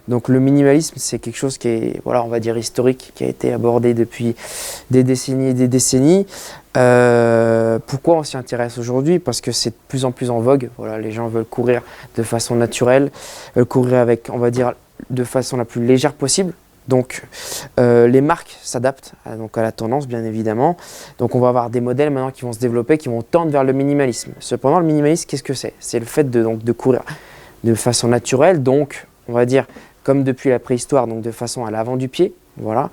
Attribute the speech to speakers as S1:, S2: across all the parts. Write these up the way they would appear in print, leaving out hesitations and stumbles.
S1: Donc le minimalisme, c'est quelque chose qui est, voilà, on va dire historique, qui a été abordé depuis des décennies et des décennies. Pourquoi on s'y intéresse aujourd'hui? Parce que c'est de plus en plus en vogue. Voilà, les gens veulent courir de façon naturelle, veulent courir avec, on va dire, de façon la plus légère possible. Donc les marques s'adaptent à la tendance, bien évidemment. Donc on va avoir des modèles maintenant qui vont se développer, qui vont tendre vers le minimalisme. Cependant, le minimalisme, qu'est-ce que c'est? C'est le fait de courir de façon naturelle, donc on va dire comme depuis la préhistoire, donc de façon à l'avant du pied. Voilà.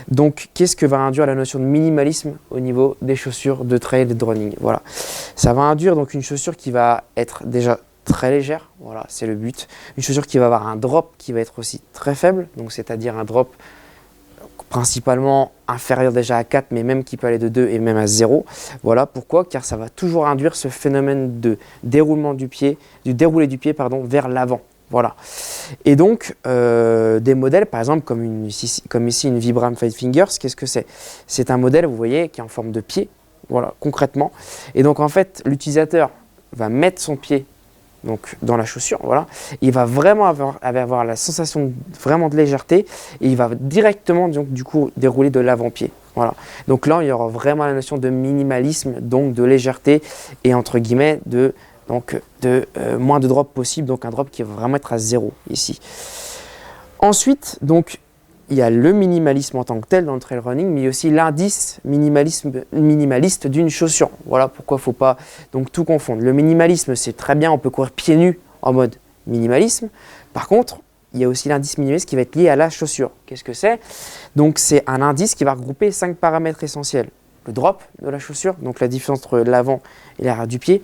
S1: Donc qu'est-ce que va induire la notion de minimalisme au niveau des chaussures de trail et de running? Voilà. Ça va induire donc une chaussure qui va être déjà très légère, voilà, c'est le but. Une chaussure qui va avoir un drop qui va être aussi très faible, donc c'est-à-dire un drop principalement inférieur déjà à 4, mais même qui peut aller de 2 et même à 0. Voilà, pourquoi? Car ça va toujours induire ce phénomène de déroulement du pied, du déroulé du pied pardon, vers l'avant. Voilà. Et donc, des modèles, par exemple, comme ici une Vibram Five Fingers, qu'est-ce que c'est? C'est un modèle, vous voyez, qui est en forme de pied, voilà, concrètement. Et donc, en fait, l'utilisateur va mettre son pied donc, dans la chaussure, voilà. Il va vraiment avoir la sensation vraiment de légèreté et il va directement, donc, du coup, dérouler de l'avant-pied. Voilà. Donc là, il y aura vraiment la notion de minimalisme, donc de légèreté et entre guillemets de moins de drop possible, donc un drop qui va vraiment être à 0 ici. Ensuite, donc, il y a le minimalisme en tant que tel dans le trail running, mais il y a aussi l'indice minimaliste d'une chaussure. Voilà pourquoi il ne faut pas donc, tout confondre. Le minimalisme, c'est très bien, on peut courir pieds nus en mode minimalisme. Par contre, il y a aussi l'indice minimaliste qui va être lié à la chaussure. Qu'est-ce que c'est? Donc, c'est un indice qui va regrouper 5 paramètres essentiels. Le drop de la chaussure, donc la différence entre l'avant et l'arrière du pied,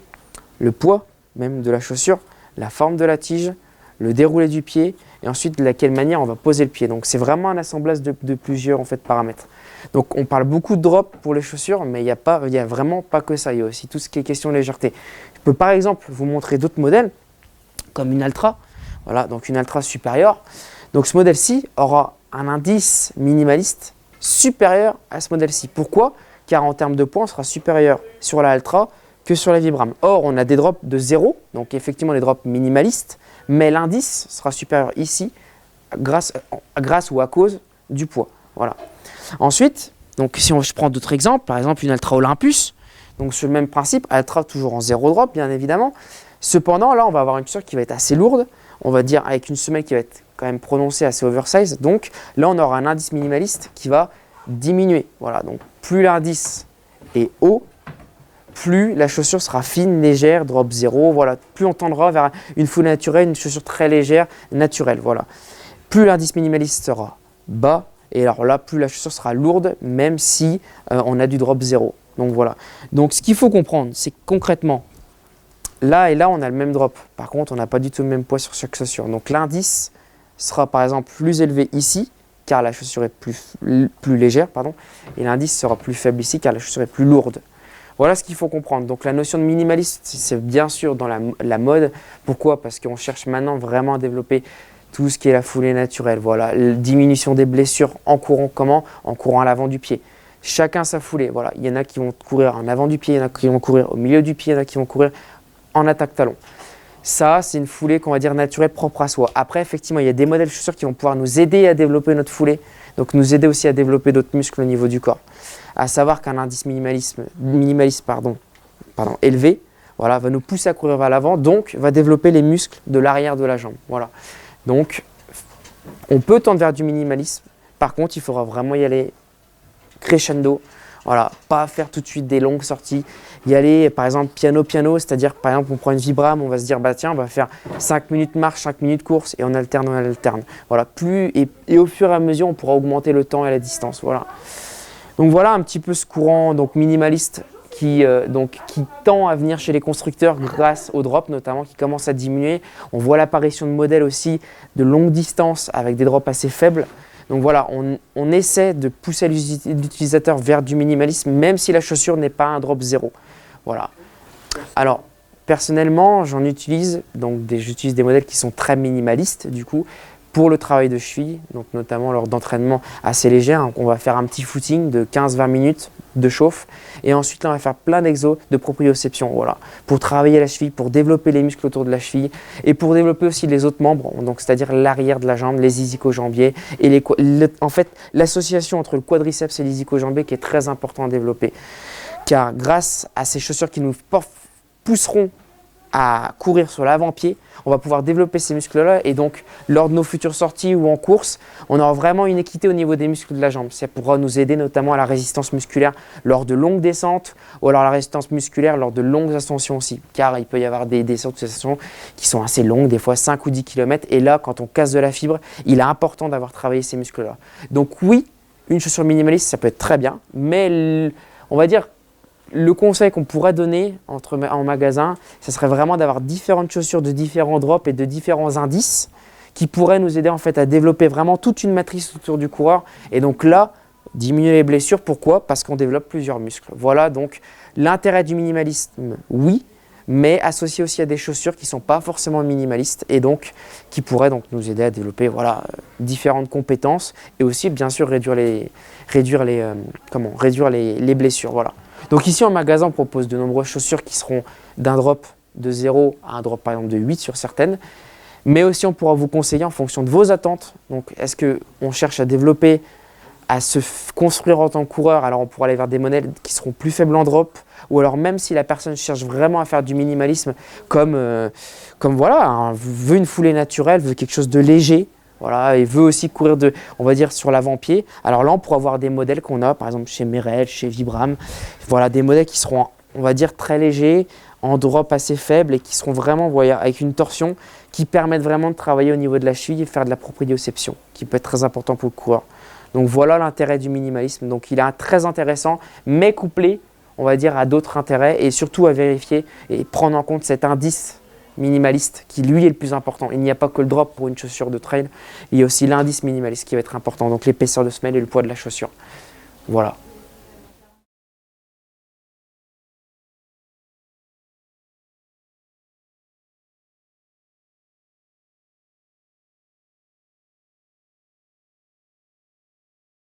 S1: le poids même de la chaussure, la forme de la tige, le déroulé du pied et ensuite de quelle manière on va poser le pied. Donc c'est vraiment un assemblage de plusieurs en fait, paramètres. Donc on parle beaucoup de drop pour les chaussures, mais il n'y a vraiment pas que ça. Il y a aussi tout ce qui est question de légèreté. Je peux par exemple vous montrer d'autres modèles, comme une Altra. Voilà, donc une Altra supérieure. Donc ce modèle-ci aura un indice minimaliste supérieur à ce modèle-ci. Pourquoi? Car en termes de poids, on sera supérieur sur la Altra que sur la Vibram. Or, on a des drops de 0, donc effectivement les drops minimalistes, mais l'indice sera supérieur ici grâce ou à cause du poids. Voilà. Ensuite, donc si je prends d'autres exemples, par exemple une Altra Olympus, donc sur le même principe, Altra toujours en 0 drop bien évidemment. Cependant, là on va avoir une chaussure qui va être assez lourde, on va dire avec une semelle qui va être quand même prononcée assez oversize. Donc là on aura un indice minimaliste qui va diminuer. Voilà, donc plus l'indice est haut, plus la chaussure sera fine, légère, drop 0, voilà. Plus on tendra vers une foulée naturelle, une chaussure très légère, naturelle, voilà. Plus l'indice minimaliste sera bas, et alors là, plus la chaussure sera lourde, même si on a du drop 0. Donc voilà. Donc ce qu'il faut comprendre, c'est que concrètement, là et là, on a le même drop. Par contre, on n'a pas du tout le même poids sur chaque chaussure. Donc l'indice sera par exemple plus élevé ici, car la chaussure est plus légère, pardon, et l'indice sera plus faible ici, car la chaussure est plus lourde. Voilà ce qu'il faut comprendre. Donc la notion de minimaliste, c'est bien sûr dans la mode. Pourquoi? Parce qu'on cherche maintenant vraiment à développer tout ce qui est la foulée naturelle. Voilà, la diminution des blessures en courant comment? En courant à l'avant du pied. Chacun sa foulée. Voilà, il y en a qui vont courir en avant du pied, il y en a qui vont courir au milieu du pied, il y en a qui vont courir en attaque talon. Ça, c'est une foulée qu'on va dire naturelle, propre à soi. Après, effectivement, il y a des modèles de chaussures qui vont pouvoir nous aider à développer notre foulée, donc nous aider aussi à développer d'autres muscles au niveau du corps. À savoir qu'un indice minimaliste élevé, voilà, va nous pousser à courir vers l'avant, donc va développer les muscles de l'arrière de la jambe. Voilà. Donc, on peut tendre vers du minimalisme. Par contre, il faudra vraiment y aller crescendo. Voilà, pas faire tout de suite des longues sorties. Y aller, par exemple, piano, c'est-à-dire, par exemple, on prend une Vibram, on va se dire, bah tiens, on va faire 5 minutes marche, 5 minutes course, et on alterne. Voilà, et au fur et à mesure, on pourra augmenter le temps et la distance. Voilà. Donc voilà un petit peu ce courant donc minimaliste qui tend à venir chez les constructeurs grâce au drop notamment qui commence à diminuer. On voit l'apparition de modèles aussi de longue distance avec des drops assez faibles. Donc voilà, on essaie de pousser l'utilisateur vers du minimalisme même si la chaussure n'est pas un drop 0. Voilà. Alors personnellement, j'utilise des modèles qui sont très minimalistes du coup. Pour le travail de cheville, donc notamment lors d'entraînements assez légers, on va faire un petit footing de 15-20 minutes de chauffe. Et ensuite, là, on va faire plein d'exos de proprioception, voilà, pour travailler la cheville, pour développer les muscles autour de la cheville et pour développer aussi les autres membres, donc c'est-à-dire l'arrière de la jambe, les ischio-jambiers et en fait, l'association entre le quadriceps et les ischio-jambiers qui est très important à développer. Car grâce à ces chaussures qui nous pousseront à courir sur l'avant-pied, on va pouvoir développer ces muscles-là et donc lors de nos futures sorties ou en course, on aura vraiment une équité au niveau des muscles de la jambe. Ça pourra nous aider notamment à la résistance musculaire lors de longues descentes ou alors la résistance musculaire lors de longues ascensions aussi, car il peut y avoir des descentes ou des ascensions qui sont assez longues, des fois 5 ou 10 km et là, quand on casse de la fibre, il est important d'avoir travaillé ces muscles-là. Donc oui, une chaussure minimaliste, ça peut être très bien, mais on va dire le conseil qu'on pourrait donner en magasin, ce serait vraiment d'avoir différentes chaussures de différents drops et de différents indices qui pourraient nous aider en fait à développer vraiment toute une matrice autour du coureur. Et donc là, diminuer les blessures. Pourquoi? Parce qu'on développe plusieurs muscles. Voilà donc l'intérêt du minimalisme, oui, mais associé aussi à des chaussures qui ne sont pas forcément minimalistes et donc qui pourraient donc nous aider à développer voilà, différentes compétences et aussi bien sûr réduire les blessures. Voilà. Donc ici en magasin, on propose de nombreuses chaussures qui seront d'un drop de 0 à un drop par exemple de 8 sur certaines. Mais aussi on pourra vous conseiller en fonction de vos attentes. Donc est-ce qu'on cherche à développer, à se construire en tant que coureur? Alors on pourra aller vers des modèles qui seront plus faibles en drop. Ou alors même si la personne cherche vraiment à faire du minimalisme comme voilà, hein, veut une foulée naturelle, veut quelque chose de léger. Voilà, et veut aussi courir on va dire sur l'avant-pied. Alors là, on pourra avoir des modèles qu'on a, par exemple chez Merrell, chez Vibram. Voilà, des modèles qui seront, on va dire, très légers, en drop assez faible et qui seront vraiment, voilà, avec une torsion qui permettent vraiment de travailler au niveau de la cheville et faire de la proprioception, qui peut être très important pour le coureur. Donc voilà l'intérêt du minimalisme. Donc il est très intéressant, mais couplé, on va dire, à d'autres intérêts et surtout à vérifier et prendre en compte cet indice minimaliste qui lui est le plus important. Il n'y a pas que le drop pour une chaussure de trail, il y a aussi l'indice minimaliste qui va être important, donc l'épaisseur de semelle et le poids de la chaussure. Voilà.